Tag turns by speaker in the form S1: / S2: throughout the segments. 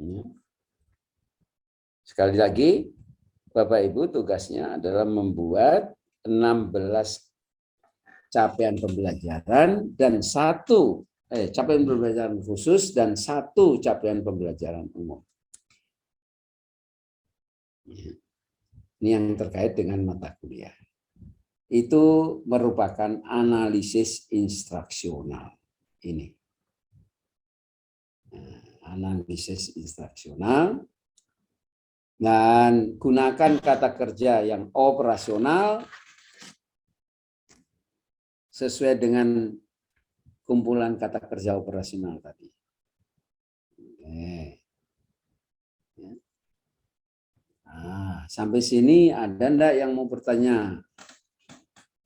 S1: Ya. Sekali lagi, Bapak Ibu tugasnya adalah membuat 16 capaian pembelajaran dan capaian pembelajaran khusus dan 1 capaian pembelajaran umum. Ini yang terkait dengan mata kuliah. Itu merupakan analisis instruksional. Ini. Analisis instruksional. Dan gunakan kata kerja yang operasional sesuai dengan kumpulan kata kerja operasional tadi. Oke. Nah, sampai sini ada enggak yang mau bertanya?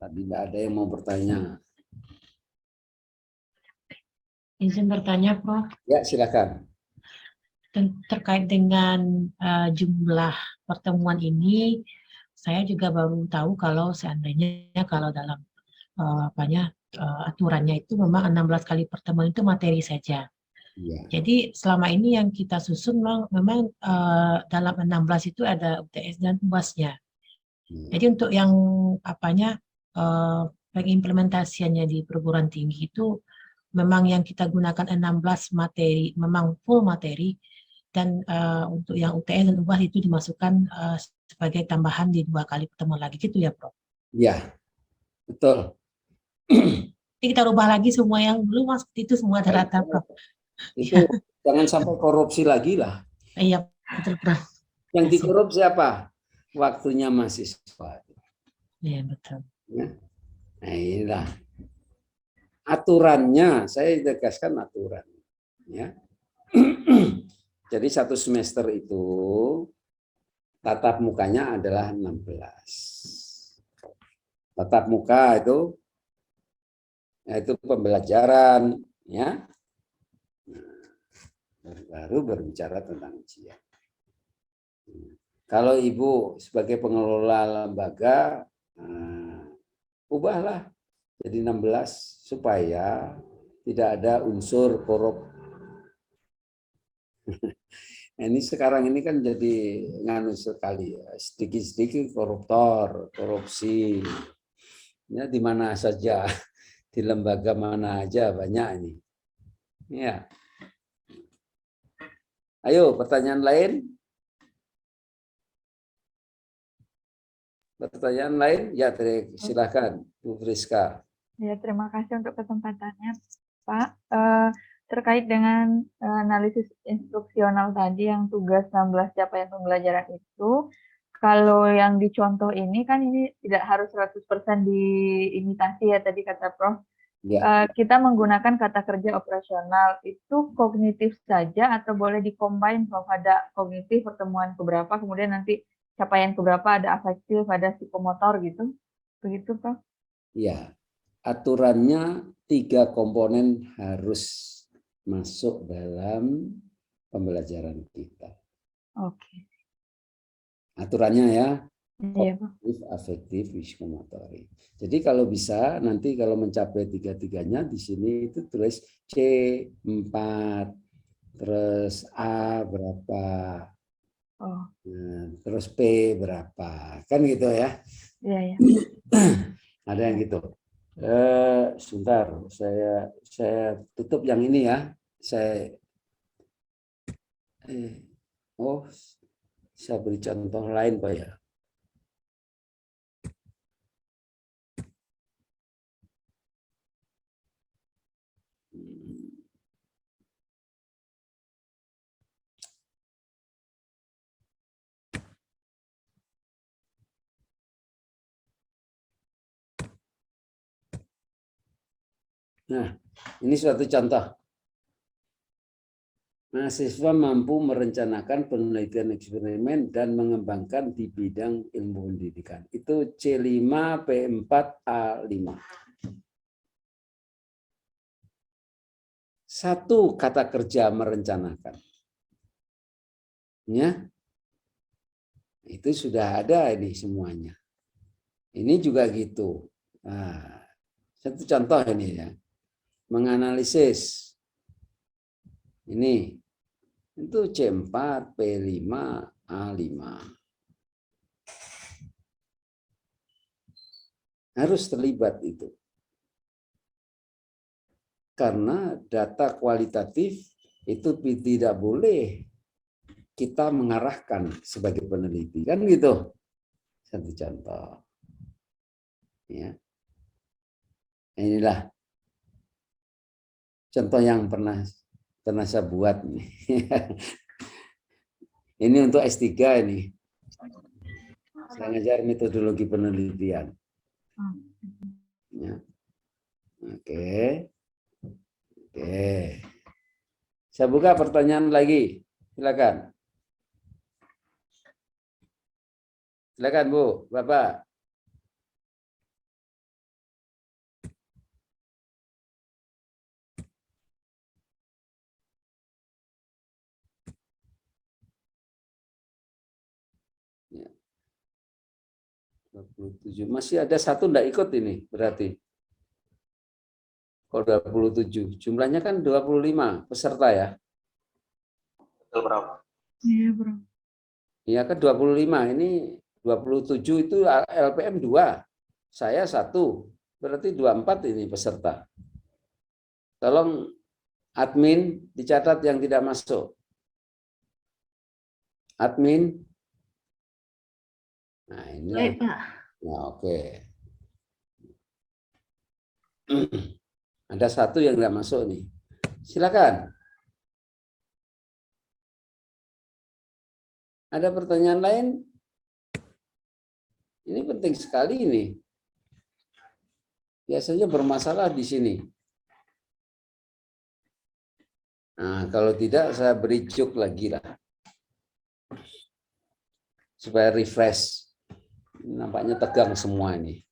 S1: Tadi enggak ada yang mau bertanya.
S2: Izin bertanya, Prof.
S1: Ya, silakan.
S2: Terkait dengan jumlah pertemuan ini, saya juga baru tahu kalau seandainya kalau dalam aturannya itu memang 16 kali pertemuan itu materi saja.
S1: Ya.
S2: Jadi selama ini yang kita susun memang dalam 16 itu ada UTS dan UAS-nya. Jadi untuk yang pengimplementasiannya di perguruan tinggi itu memang yang kita gunakan 16 materi, memang full materi, dan untuk yang UTS dan UAS itu dimasukkan sebagai tambahan di 2 kali pertemuan lagi gitu ya, Prof?
S1: Ya, betul.
S2: Jadi kita rubah lagi semua yang dulu Mas, itu semua rata, Prof.
S1: Itu jangan sampai korupsi lagi lah.
S2: Iya, betul, Prof.
S1: Yang dikorupsi apa? Waktunya mahasiswa.
S2: Iya, betul.
S1: Ya. Nah, inilah aturannya, saya tegaskan aturan. Ya. Jadi 1 semester itu tatap mukanya adalah 16. Tatap muka itu yaitu pembelajaran, ya. Baru berbicara tentang ujian. Kalau Ibu sebagai pengelola lembaga, ubahlah jadi 16 supaya tidak ada unsur korup. Ini sekarang ini kan jadi nganu sekali ya, sedikit-sedikit koruptor, korupsi. Ya, di mana saja, di lembaga mana aja banyak ini. Ya. Ayo, pertanyaan lain? Pertanyaan lain? Ya, silakan, Bu Friska.
S3: Ya, terima kasih untuk kesempatannya, Pak. Terkait dengan analisis instruksional tadi yang tugas 16 capaian pembelajaran itu, kalau yang dicontoh ini kan ini tidak harus 100% diimitasi ya tadi kata Prof. Ya. Kita menggunakan kata kerja operasional, itu kognitif saja atau boleh dikombin, Prof? Ada kognitif pertemuan keberapa, kemudian nanti capaian keberapa, ada afektif, ada psikomotor gitu. Begitu, Prof?
S1: Ya, aturannya 3 komponen harus masuk dalam pembelajaran kita.
S3: Oke.
S1: Aturannya ya,
S3: Iya,
S1: kognitif, afektif, psikomotorik. Jadi kalau bisa nanti kalau mencapai 3-tiganya di sini itu tulis C4, terus A berapa, terus P berapa, kan gitu ya?
S3: Iya, iya.
S1: Ada yang gitu. Sebentar, saya tutup yang ini ya. Saya beri contoh lain Pak ya. Nah, ini suatu contoh. Mahasiswa mampu merencanakan penelitian eksperimen dan mengembangkan di bidang ilmu pendidikan. Itu C5, P4, A5. 1 kata kerja merencanakan. Ya. Itu sudah ada ini semuanya. Ini juga gitu. Nah, satu contoh ini ya. Menganalisis. Ini Itu C4, P5, A5. Harus terlibat itu. Karena data kualitatif itu tidak boleh kita mengarahkan sebagai peneliti. Kan gitu. Satu contoh. Ya. Inilah contoh yang pernah saya buat. Ini untuk S3 ini. Saya ngajar metodologi penelitian. Ya. Oke. Saya buka pertanyaan lagi. Silakan. Silakan Bu, Bapak. Ya. 27. Masih ada satu enggak ikut ini berarti. Kalau 27. Jumlahnya kan 25 peserta ya.
S4: Betul, Bro.
S3: Iya, Bro.
S1: Iya kan 25. Ini 27 itu LPM 2. Saya 1. Berarti 24 ini peserta. Tolong admin dicatat yang tidak masuk. Admin. Nah, ini.
S5: Baik, Pak.
S1: Nah, oke. Ada satu yang tidak masuk nih. Silakan. Ada pertanyaan lain? Ini penting sekali ini. Biasanya bermasalah di sini. Nah, kalau tidak saya beri juk lagi lah. Supaya refresh. Nampaknya tegang semua ini.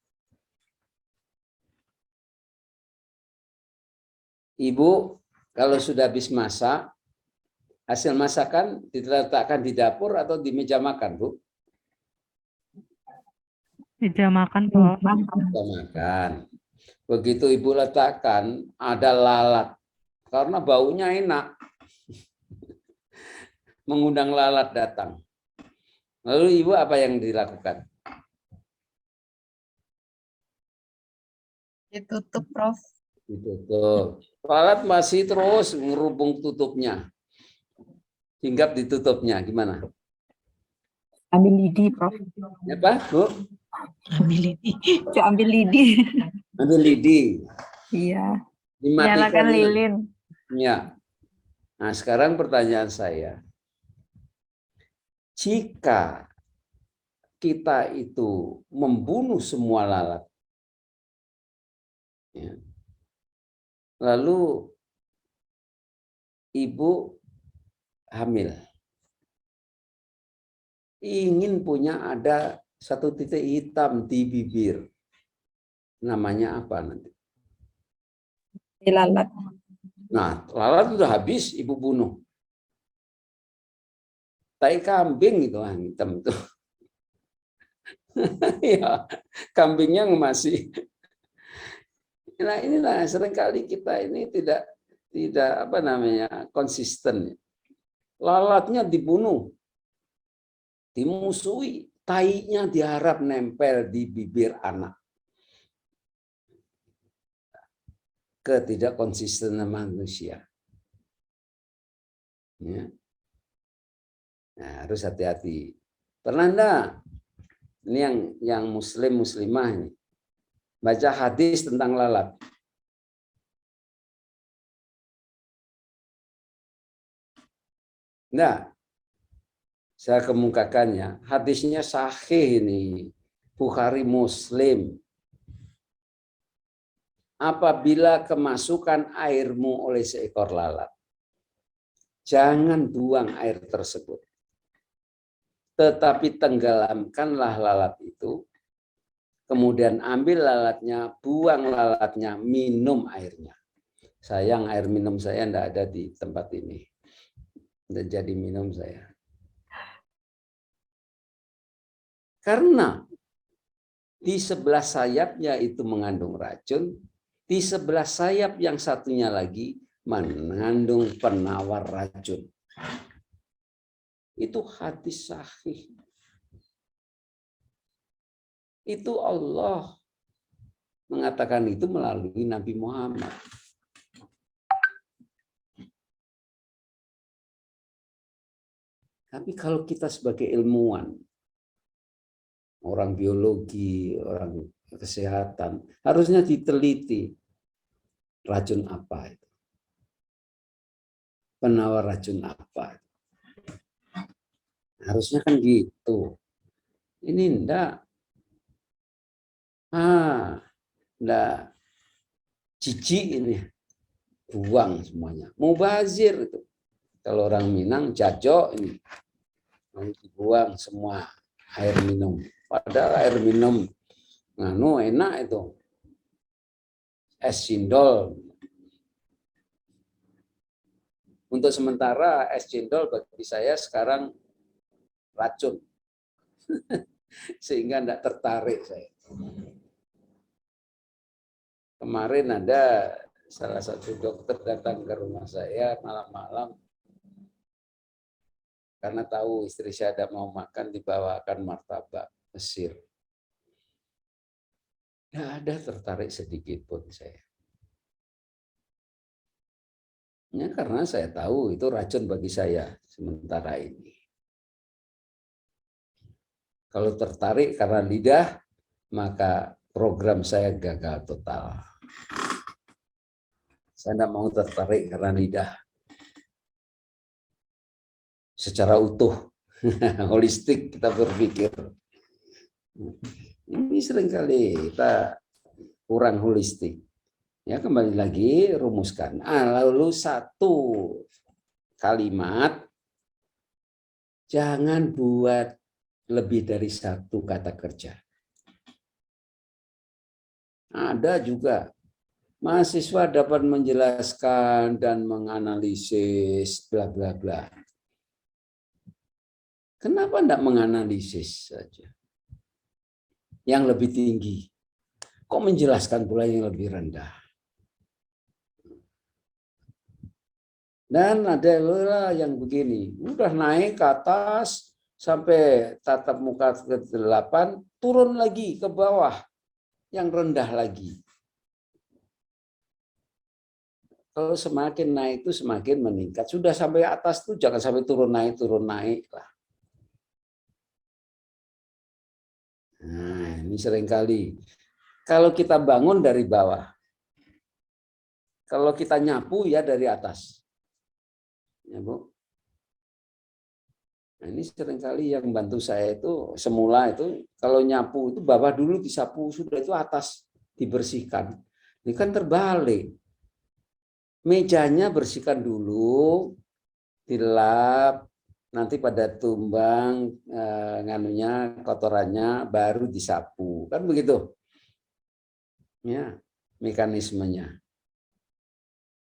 S1: Ibu, kalau sudah habis masak, hasil masakan diletakkan di dapur atau di meja makan, Bu?
S3: Meja makan, Pak.
S1: Meja makan. Begitu Ibu letakkan, ada lalat. Karena baunya enak. Mengundang lalat datang. Lalu Ibu apa yang dilakukan?
S5: Ditutup, Prof.
S1: Ditutup. Lalat masih terus ngerubung tutupnya. Hinggap ditutupnya, gimana?
S5: Ambil lidi, Prof.
S1: Apa, Bu?
S2: Ambil lidi.
S5: Ambil lidi.
S1: Ambil lidi.
S5: Iya.
S3: Nyalakan lilin.
S1: Ya. Nah, sekarang pertanyaan saya. Jika kita itu membunuh semua lalat, ya, lalu Ibu hamil, ingin punya ada satu titik hitam di bibir, namanya apa nanti?
S5: Lalat.
S1: Nah, lalat sudah habis Ibu bunuh. Tai kambing itu hitam itu. Ya, kambingnya masih. Nah, inilah seringkali kita ini tidak apa namanya konsisten. Lalatnya dibunuh, dimusuhi, tainya diharap nempel di bibir anak. Ketidakkonsistenan manusia. Ya. Nah, harus hati-hati. Pernah enggak? Ini yang muslimah ini. Baca hadis tentang lalat. Enggak. Saya kemukakannya. Hadisnya sahih ini. Bukhari Muslim. Apabila kemasukan airmu oleh seekor lalat, jangan buang air tersebut. Tetapi tenggelamkanlah lalat itu, kemudian ambil lalatnya, buang lalatnya, minum airnya. Sayang air minum saya tidak ada di tempat ini. Tidak jadi minum saya. Karena di sebelah sayapnya itu mengandung racun, di sebelah sayap yang satunya lagi mengandung penawar racun. Itu hadis sahih. Itu Allah mengatakan itu melalui Nabi Muhammad. Tapi kalau kita sebagai ilmuwan, orang biologi, orang kesehatan, harusnya diteliti racun apa itu. Penawar racun apa. Harusnya kan gitu. Ini enggak. Enggak. Jijik ini. Buang semuanya. Mubazir itu. Kalau orang Minang, jajo ini. Dibuang semua air minum. Padahal air minum enak itu. Es cendol. Untuk sementara es cendol bagi saya sekarang racun. Sehingga tidak tertarik saya. Kemarin ada salah satu dokter datang ke rumah saya malam-malam. Karena tahu istri saya ada mau makan, dibawakan martabak Mesir. Tidak ada tertarik sedikit pun saya. Ya, karena saya tahu itu racun bagi saya sementara ini. Kalau tertarik karena lidah, maka program saya gagal total. Saya tidak mau tertarik karena lidah. Secara utuh, holistik kita berpikir. Ini seringkali kita kurang holistik. Ya, kembali lagi rumuskan. Lalu satu kalimat, jangan buat lebih dari satu kata kerja. Ada juga mahasiswa dapat menjelaskan dan menganalisis bla bla bla. Kenapa tidak menganalisis saja? Yang lebih tinggi. Kok menjelaskan pula yang lebih rendah? Dan ada yang begini, udah naik ke atas sampai tatap muka ke-8, turun lagi ke bawah, yang rendah lagi. Kalau semakin naik itu semakin meningkat. Sudah sampai atas tuh jangan sampai turun naik lah. Nah, ini seringkali. Kalau kita bangun dari bawah, kalau kita nyapu ya dari atas. Ya, Bu. Nah, ini seringkali yang bantu saya itu semula itu kalau nyapu itu bawah dulu disapu, sudah itu atas dibersihkan. Ini kan terbalik. Mejanya bersihkan dulu, dilap, nanti pada tumbang kotorannya baru disapu. Kan begitu. Ya, mekanismenya.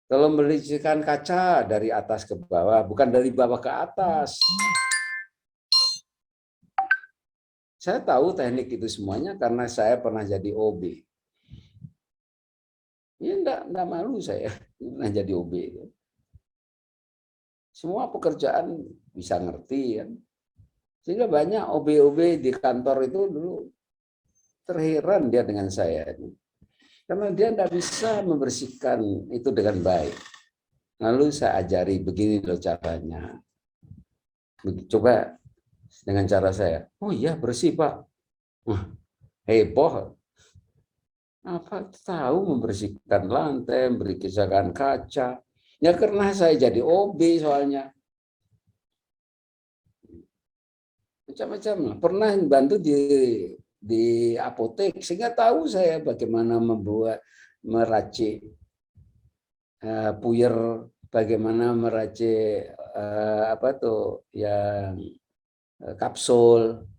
S1: Kalau membersihkan kaca dari atas ke bawah, bukan dari bawah ke atas. Saya tahu teknik itu semuanya karena saya pernah jadi OB. Ya enggak malu saya pernah jadi OB. Semua pekerjaan bisa ngerti kan. Sehingga banyak OB-OB di kantor itu dulu terheran dia dengan saya. Karena dia tidak bisa membersihkan itu dengan baik. Lalu saya ajari begini loh caranya. Coba dengan cara saya. Oh iya bersih Pak. Wah, heboh. Apa tahu membersihkan lantai, membersihkan kaca. Ya karena saya jadi OB soalnya. Macam-macam lah. Pernah bantu di apotek sehingga tahu saya bagaimana meracik puyer, bagaimana meracik yang kapsul.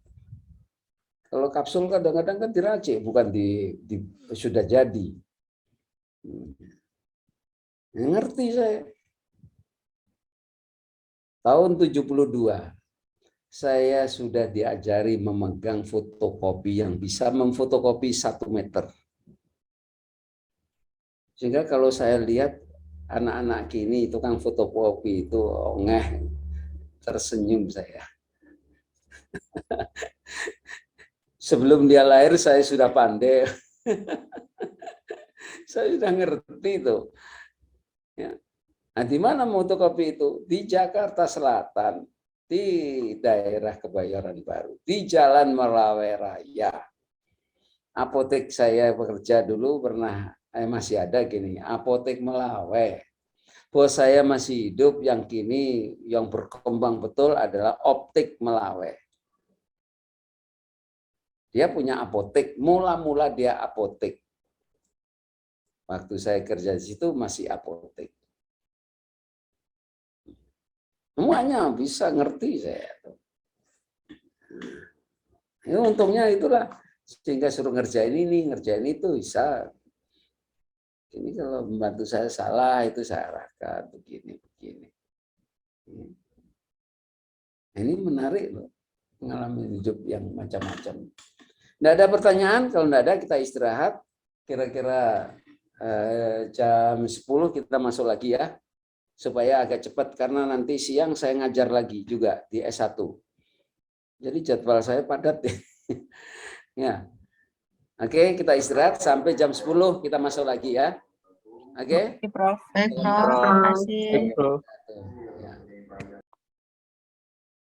S1: Kalau kapsul kadang-kadang kan diracik, bukan sudah jadi. Ngerti saya. Tahun 72 saya sudah diajari memegang fotokopi yang bisa memfotokopi 1 meter. Sehingga kalau saya lihat anak-anak kini tukang fotokopi itu ongeh. tersenyum saya. Sebelum dia lahir saya sudah pandai. Saya sudah ngerti itu. Ya. Nah, di mana fotokopi itu? Di Jakarta Selatan, di daerah Kebayoran Baru, di Jalan Melawe Raya. Apotek saya bekerja dulu pernah, masih ada gini, Apotek Melawe. Bos saya masih hidup, yang kini yang berkembang betul adalah Optik Melawe. Dia punya apotek, mula-mula dia apotek. Waktu saya kerja di situ masih apotek. Semuanya bisa ngerti saya. Ya, untungnya itulah, sehingga suruh ngerjain ini, ngerjain itu bisa. Ini kalau membantu saya salah, itu saya arahkan begini. Ini menarik loh, pengalaman hidup yang macam-macam. Nggak ada pertanyaan, kalau nggak ada kita istirahat. Kira-kira jam 10 kita masuk lagi ya, supaya agak cepat karena nanti siang saya ngajar lagi juga di S1. Jadi jadwal saya padat ya. Ya. Oke, kita istirahat sampai jam 10 kita masuk lagi ya. Oke?
S5: Oke, Prof.
S2: Baik, Prof. Terima kasih.
S4: Baik, Prof.